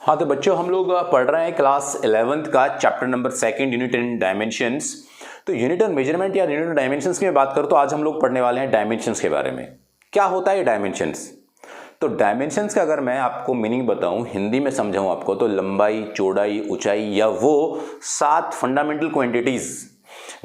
हाँ तो बच्चों हम लोग पढ़ रहे हैं क्लास 11th का chapter number 2 unit in dimensions. तो यूनिट ऑन मेजरमेंट या यूनिट ऑन डायमेंशंस की मैं बात करूँ तो आज हम लोग पढ़ने वाले हैं डायमेंशंस के बारे में। क्या होता है ये डायमेंशंस? तो डायमेंशंस का अगर मैं आपको मीनिंग बताऊं, हिंदी में समझाऊं आपको, तो लंबाई, चौड़ाई, ऊंचाई या वो 7 फंडामेंटल क्वांटिटीज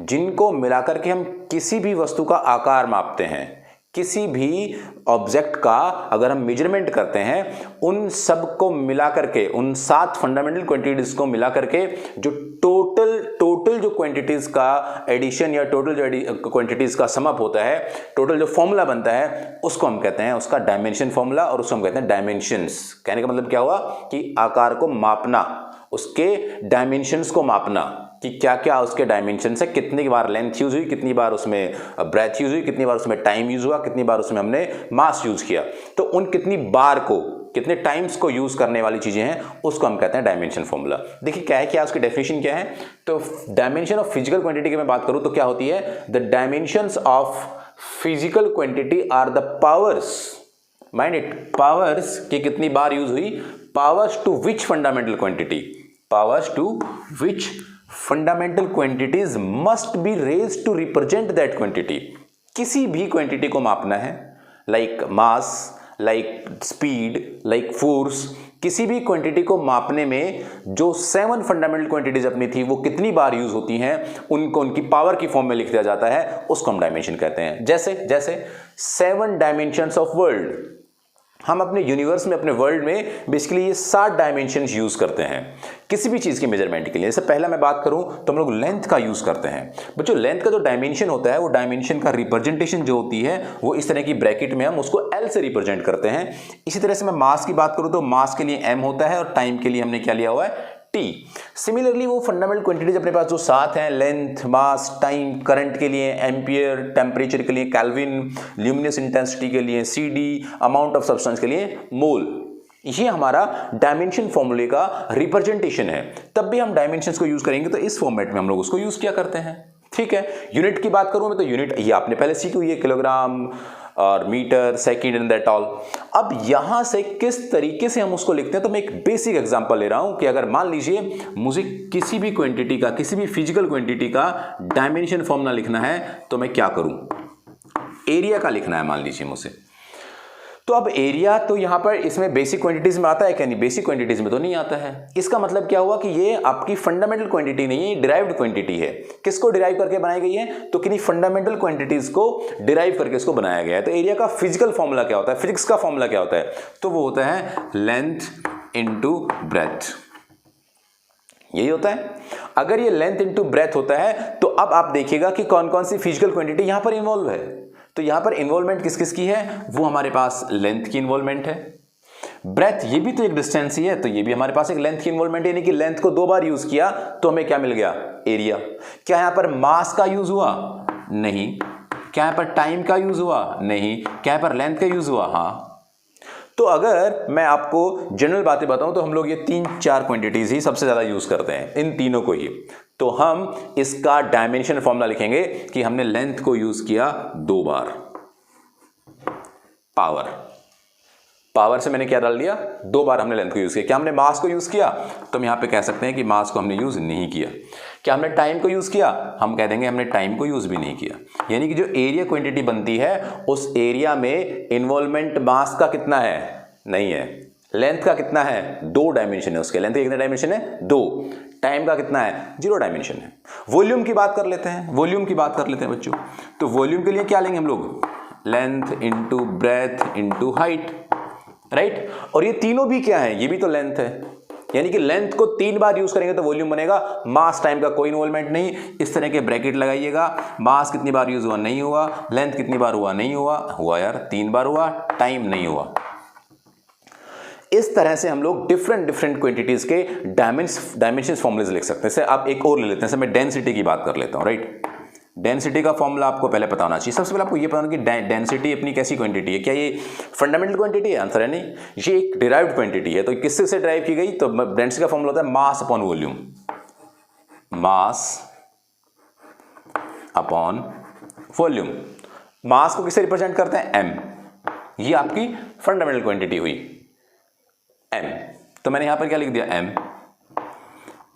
जिनको मिलाकर के हम किसी भी वस्तु का आकार मापते हैं, किसी भी ऑब्जेक्ट का अगर हम मेजरमेंट करते हैं, उन सब को मिला करके, उन 7 फंडामेंटल क्वांटिटीज को मिला करके जो टोटल जो क्वांटिटीज का एडिशन या टोटल जो क्वांटिटीज का सम अप होता है, टोटल जो फॉर्मूला बनता है, उसको हम कहते हैं उसका डायमेंशन फॉर्मूला, और उसको हम कहते हैं डायमेंशंस। कहने का मतलब क्या हुआ कि आकार को मापना, उसके डायमेंशंस को मापना कि क्या क्या उसके डायमेंशन है, कितनी बार लेंथ यूज हुई, कितनी बार उसमें ब्रेथ यूज हुई, कितनी बार उसमें टाइम यूज हुआ, कितनी बार उसमें हमने मास यूज किया। तो उन कितनी बार को, कितने टाइम्स को यूज करने वाली चीजें हैं, उसको हम कहते हैं डायमेंशन फॉर्मूला। देखिए क्या है, क्या उसकी डेफिनेशन क्या है। तो डायमेंशन ऑफ फिजिकल क्वांटिटी की मैं बात करूं तो क्या होती है, the dimensions of physical quantity are the powers, mind it, powers की कितनी बार यूज हुई, powers to which fundamental quantity, powers to which fundamental quantities must be raised to represent that quantity. किसी भी क्वांटिटी को मापना है, like mass, like speed, like force, किसी भी क्वांटिटी को मापने में जो 7 फंडामेंटल क्वांटिटीज अपनी थी वो कितनी बार यूज होती हैं, उनको उनकी पावर की फॉर्म में लिख दिया जाता है, उसको हम डायमेंशन कहते हैं। जैसे 7 डायमेंशंस ऑफ वर्ल्ड, हम अपने यूनिवर्स में, अपने वर्ल्ड में बेसिकली ये 7 डायमेंशंस यूज करते हैं किसी भी चीज की मेजरमेंट के लिए। जैसे पहला मैं बात करूं तो हम लोग लेंथ का यूज करते हैं। बच्चों लेंथ का जो डायमेंशन होता है, वो डायमेंशन का रिप्रेजेंटेशन जो होती है वो इस तरह की ब्रैकेट में हम उसको एल से रिप्रेजेंट करते हैं। इसी तरह से मैं मास की बात करूं तो मास के लिए एम होता है और टाइम के लिए हमने क्या लिया हुआ है, टी। सिमिलरली वो फंडामेंटल क्वांटिटीज अपने पास जो 7 हैं, लेंथ, मास, टाइम, करंट के लिए एम्पियर, टेम्परेचर के लिए केल्विन, ल्यूमिनस इंटेंसिटी के लिए सीडी, अमाउंट ऑफ सब्सटेंस के लिए मोल, ये हमारा डायमेंशन फॉर्मूले का रिप्रेजेंटेशन है। तब भी हम डायमेंशंस को यूज करेंगे तो इस फॉर्मेट में हम लोग उसको यूज किया करते हैं। ठीक है, यूनिट की बात करूं मैं तो यूनिट ये आपने पहले सीखी हुई है, किलोग्राम और metre, second and that all. अब यहां से किस तरीके से हम उसको लिखते हैं, तो मैं एक बेसिक एग्जांपल ले रहा हूं कि अगर मान लीजिए मुझे किसी भी क्वांटिटी का, किसी भी फिजिकल क्वांटिटी का डायमेंशन फॉर्मूला लिखना है, तो मैं क्या करूं, एरिया का लिखना है मान लीजिए मुझे। तो अब एरिया तो यहां पर इसमें बेसिक क्वांटिटीज में आता है क्या, नहीं, बेसिक क्वांटिटीज में तो नहीं आता है। इसका मतलब क्या हुआ कि ये आपकी फंडामेंटल क्वांटिटी नहीं है, ये डिराइव्ड क्वांटिटी है। किसको डिराइव करके बनाई गई है, तो किन्हीं फंडामेंटल क्वांटिटीज को डिराइव करके इसको बनाया गया है। तो एरिया का फिजिकल फॉर्मूला क्या होता है, फिजिक्स का फॉर्मूला क्या होता है, तो वो होता है लेंथ इनटू ब्रेथ, यही होता है। अगर ये लेंथ इनटू ब्रेथ होता है तो अब आप देखिएगा कि कौन कौन सी फिजिकल क्वांटिटी यहां पर इन्वॉल्व है। तो यहां पर इन्वॉल्वमेंट किस किस की है, वो हमारे पास लेंथ की इन्वॉल्वमेंट है। ब्रेथ ये भी तो एक डिस्टेंस ही है, तो ये भी हमारे पास एक लेंथ की इन्वॉल्वमेंट है, यानी कि लेंथ को 2 बार यूज किया तो हमें क्या मिल गया, एरिया। क्या यहां पर मास का यूज हुआ, नहीं। क्या यहां पर टाइम का यूज हुआ, नहीं। क्या यहां पर लेंथ का यूज हुआ, हाँ। तो अगर मैं आपको जनरल बातें बताऊं तो हम लोग ये 3-4 क्वांटिटीज ही सबसे ज्यादा यूज करते हैं, इन तीनों को ही। तो हम इसका डायमेंशन फॉर्मूला लिखेंगे कि हमने लेंथ को यूज किया 2 बार, पावर से मैंने क्या डाल दिया, 2 बार हमने लेंथ को यूज किया। क्या हमने मास को यूज किया, तो हम यहां पे कह सकते हैं कि मास को हमने यूज नहीं किया। क्या हमने टाइम को यूज किया, हम कह देंगे हमने टाइम को यूज भी नहीं किया। यानी कि जो एरिया क्वांटिटी बनती है उस एरिया में इन्वॉल्वमेंट मास का कितना है, नहीं है। लेंथ का कितना है, 2 डायमेंशन है उसके, लेंथ का कितना डायमेंशन है, 2। टाइम का कितना है, 0 डायमेंशन है। वॉल्यूम की बात कर लेते हैं, वॉल्यूम की बात कर लेते हैं बच्चों। तो वॉल्यूम के लिए क्या लेंगे हम लोग, length into breadth into height, right. और ये तीनों भी क्या है, ये भी तो लेंथ है, यानी कि लेंथ को 3 बार यूज करेंगे तो वॉल्यूम बनेगा। मास टाइम का कोई इन्वॉल्वमेंट नहीं, इस तरह के ब्रैकेट लगाइएगा। मास कितनी बार यूज हुआ, नहीं हुआ। लेंथ कितनी बार हुआ, नहीं हुआ। हुआ यार 3 बार हुआ, टाइम नहीं हुआ। इस तरह से हम लोग डिफरेंट क्वांटिटीज के डायमेंशंस फॉर्मूले लिख सकते हैं। जैसे आप एक और ले लेते हैं, जैसे मैं डेंसिटी की बात कर लेता हूं, राइट। डेंसिटी का फॉर्मूला आपको पहले पता होना चाहिए। सबसे पहले आपको ये पता होना कि डेंसिटी अपनी कैसी क्वांटिटी है। क्या ये फंडामेंटल क्वांटिटी है, आंसर है नहीं, ये एक डिराइव्ड क्वांटिटी है। तो किससे से डिराइव की गई, तो डेंसिटी का फॉर्मूला होता है mass upon volume, mass upon volume. Mass को किससे रिप्रेजेंट करते हैं, एम। ये आपकी फंडामेंटल क्वांटिटी हुई, एम। तो मैंने यहां पर क्या लिख दिया m,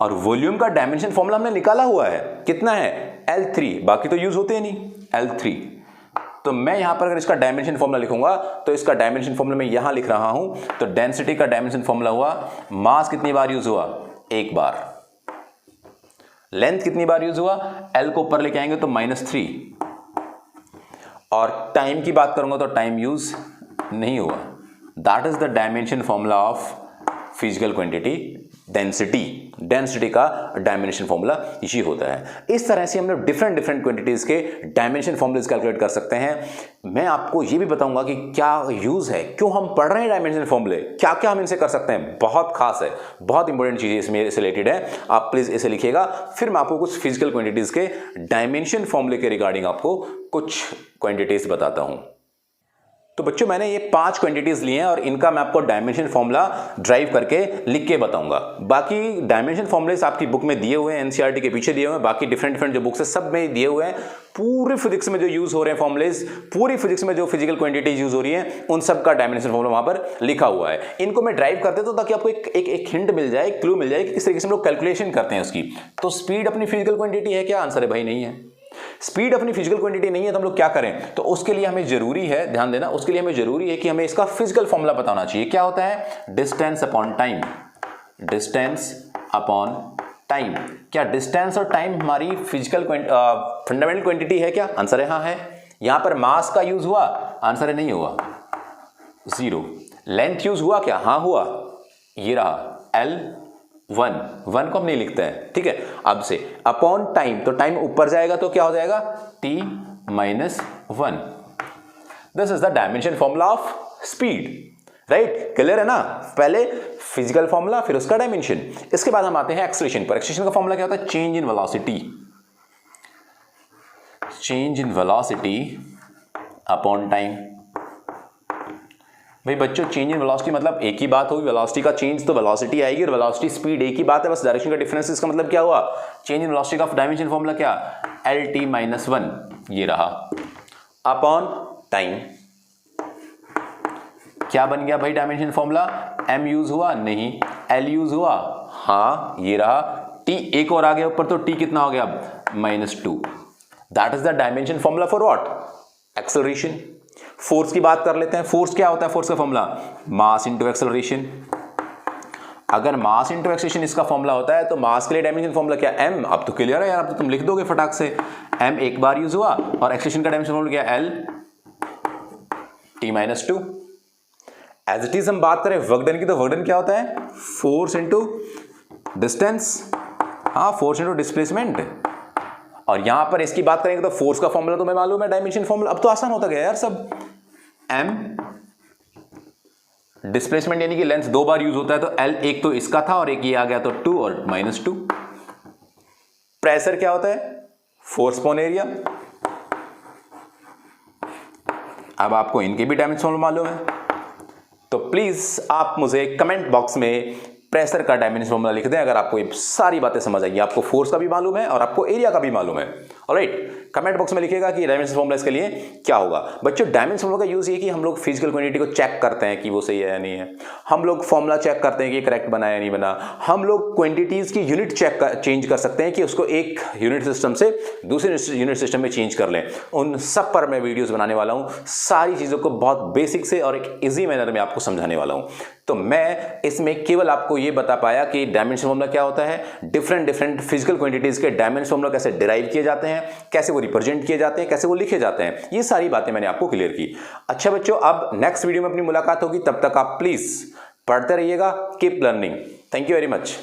और वॉल्यूम का डायमेंशन फॉर्मूला हमने निकाला हुआ है, कितना है L3, बाकी तो यूज होते हैं नहीं, L3। तो मैं यहां पर अगर इसका डायमेंशन फॉर्मूला लिखूंगा तो इसका डायमेंशन फॉर्मूला मैं यहां लिख रहा हूं, तो डेंसिटी का डायमेंशन फॉर्मूला हुआ, मास कितनी बार यूज हुआ, एक बार, लेंथ कितनी बार यूज हुआ, L को ऊपर लेके आएंगे तो -3, और टाइम की बात करूंगा तो टाइम यूज नहीं हुआ। That is the dimension formula of physical quantity density का डायमेंशन फॉर्मूला इसी होता है। इस तरह से हम लोग डिफरेंट क्वांटिटीज के डायमेंशन फॉर्मूलेस कैलकुलेट कर सकते हैं। मैं आपको ये भी बताऊंगा कि क्या यूज है, क्यों हम पढ़ रहे हैं डायमेंशन फॉर्मूले, क्या क्या हम इनसे कर सकते हैं, बहुत खास है, बहुत इंपॉर्टेंट चीज इसमें इससे रिलेटेड है। आप प्लीज इसे लिखिएगा, फिर मैं आपको कुछ फिजिकल क्वांटिटीज के डायमेंशन फॉर्मूले के रिगार्डिंग आपको कुछ क्वांटिटीज बताता हूं। तो बच्चों मैंने ये 5 क्वांटिटीज लिए हैं और इनका मैं आपको डायमेंशन फॉर्मूला ड्राइव करके लिख के बताऊंगा। बाकी डायमेंशन फॉर्मूलेस आपकी बुक में दिए हुए हैं, एनसीईआरटी के पीछे दिए हुए हैं, बाकी डिफरेंट जो बुक्स है सब में दिए हुए हैं। पूरे फिजिक्स में जो यूज हो रहे हैं फॉर्मूलेस, पूरी फिजिक्स में जो फिजिकल क्वांटिटीज यूज हो रही हैं, उन सब का डायमेंशन फॉर्मूला वहां पर लिखा हुआ है। इनको मैं ड्राइव कर देता हूं ताकि आपको एक हिंट मिल जाए, क्लू मिल जाए कि किस तरीके से हम लोग कैलकुलेशन करते हैं उसकी। तो स्पीड अपनी फिजिकल क्वांटिटी है क्या? आंसर है भाई नहीं है। स्पीड अपनी फिजिकल क्वांटिटी नहीं है तो हम लोग क्या करें? तो उसके लिए हमें जरूरी है, ध्यान देना, उसके लिए हमें जरूरी है कि हमें इसका फिजिकल फॉर्मूला बताना चाहिए। क्या होता है? Distance upon time. Distance upon time. क्या डिस्टेंस और टाइम हमारी फिजिकल फंडामेंटल क्वांटिटी है क्या? आंसर है हाँ है। यहां पर मास का यूज हुआ? आंसर है नहीं हुआ, 0। लेंथ यूज हुआ क्या? हाँ हुआ, ये रहा L1 को हम नहीं लिखते हैं, ठीक है। अब से अपॉन टाइम, तो टाइम ऊपर जाएगा तो क्या हो जाएगा? T-1। This is the dimension formula of speed, right? Clear है ना? पहले फिजिकल फॉर्मूला, फिर उसका डायमेंशन। इसके बाद हम आते हैं एक्सेलरेशन पर। एक्सेलरेशन का फॉर्मूला क्या होता है? Change in velocity. Change in velocity upon time. भाई बच्चों, चेंज इन वेलोसिटी मतलब एक ही बात होगी, वेलोसिटी का चेंज तो वेलोसिटी आएगी और वेलोसिटी स्पीड एक ही बात है, बस डायरेक्शन का डिफरेंस। इसका मतलब क्या हुआ? चेंज इन वेलोसिटी का डायमेंशन फॉर्मूला क्या? LT-1, ये रहा, अपॉन टाइम। क्या बन गया भाई डायमेंशन फॉर्मूला? M यूज हुआ? नहीं। L यूज हुआ? हाँ, ये रहा। T एक और आ गया ऊपर, तो T कितना हो गया? -2। That is the dimension formula for what? Acceleration. Force की बात कर लेते हैं। फोर्स क्या होता है? फोर्स का फॉर्मूला मास इंटू एक्सेलरेशन। अगर मास इंटू एक्सेलरेशन इसका फॉर्मूला होता है तो मास के लिए डायमेंशन फॉर्मूला क्या? M। अब तो क्लियर है यार, अब तो तुम लिख दोगे फटाक से। M एक बार यूज हुआ और एक्सेलरेशन का डायमेंशन फॉर्मूला क्या? LT-2। एज इट इज हम बात करें वर्क डन की, तो वर्क डन क्या होता है? Force into distance. हाँ, फोर्स इंटू डिस्प्लेसमेंट। और यहां पर इसकी बात करेंगे तो फोर्स का फॉर्मूला तो मैं मालूम है, डायमेंशन फॉर्मूला। अब तो आसान होता गया यार सब। M डिस्प्लेसमेंट यानी कि लेंथ 2 बार यूज होता है, तो L एक तो इसका था और एक ये आ गया, तो 2 और -2। प्रेशर क्या होता है? Force upon area. अब आपको इनके भी डायमेंशन फॉर्मूला मालूम है, तो प्लीज आप मुझे कमेंट बॉक्स में प्रेशर का डायमेंशन फॉर्मूला लिख दें अगर आपको ये सारी बातें समझ आएगी। आपको फोर्स का भी मालूम है और आपको एरिया का भी मालूम है। ऑलराइट, कमेंट बॉक्स में लिखिएगा कि डायमेंशन फॉर्मूला इसके लिए क्या होगा। बच्चों, डायमेंशन फॉर्मूला का यूज ये कि हम लोग फिजिकल क्वांटिटी को चेक करते हैं कि वो सही है या नहीं है। हम लोग फॉर्मूला चेक करते हैं कि करेक्ट बना या नहीं बना। हम लोग क्वांटिटीज की यूनिट चेंज कर सकते हैं कि उसको एक यूनिट सिस्टम से दूसरे यूनिट सिस्टम में चेंज कर लें। उन सब पर मैं वीडियोस बनाने वाला हूं, सारी चीजों को बहुत बेसिक से और एक इजी मैनर में आपको समझाने वाला हूं। तो मैं इसमें केवल आपको ये बता पाया कि डायमेंशन फॉर्मूला क्या होता है, डिफरेंट फिजिकल क्वांटिटीज के डायमेंशन फॉर्मूला कैसे डिराइव किए जाते हैं, कैसे वो रिप्रेजेंट किए जाते हैं, कैसे वो लिखे जाते हैं, ये सारी बातें मैंने आपको क्लियर की। अच्छा बच्चों, अब नेक्स्ट वीडियो में अपनी मुलाकात होगी, तब तक आप प्लीज पढ़ते रहिएगा। Keep learning. Thank you very much.